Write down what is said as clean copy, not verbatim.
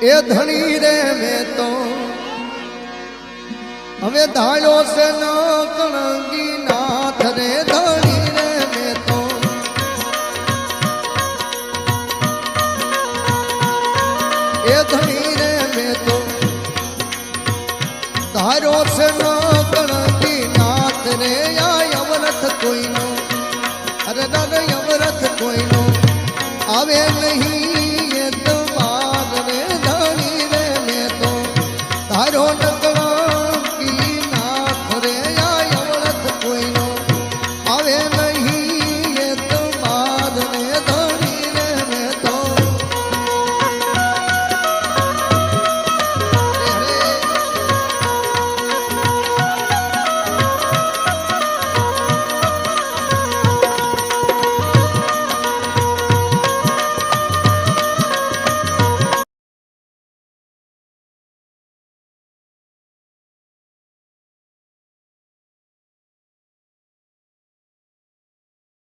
એ ધણી રે મેં તો હવે ધાળ્યો છે ન કણગી નાથ રે ધણી રે મેં તો એ ધણી રે મેં તો ધાર્યો છે ન કણગી નાથ રે આ અવરથ કોઈનો અરે દાદા અવરથ કોઈનો આવે નહીં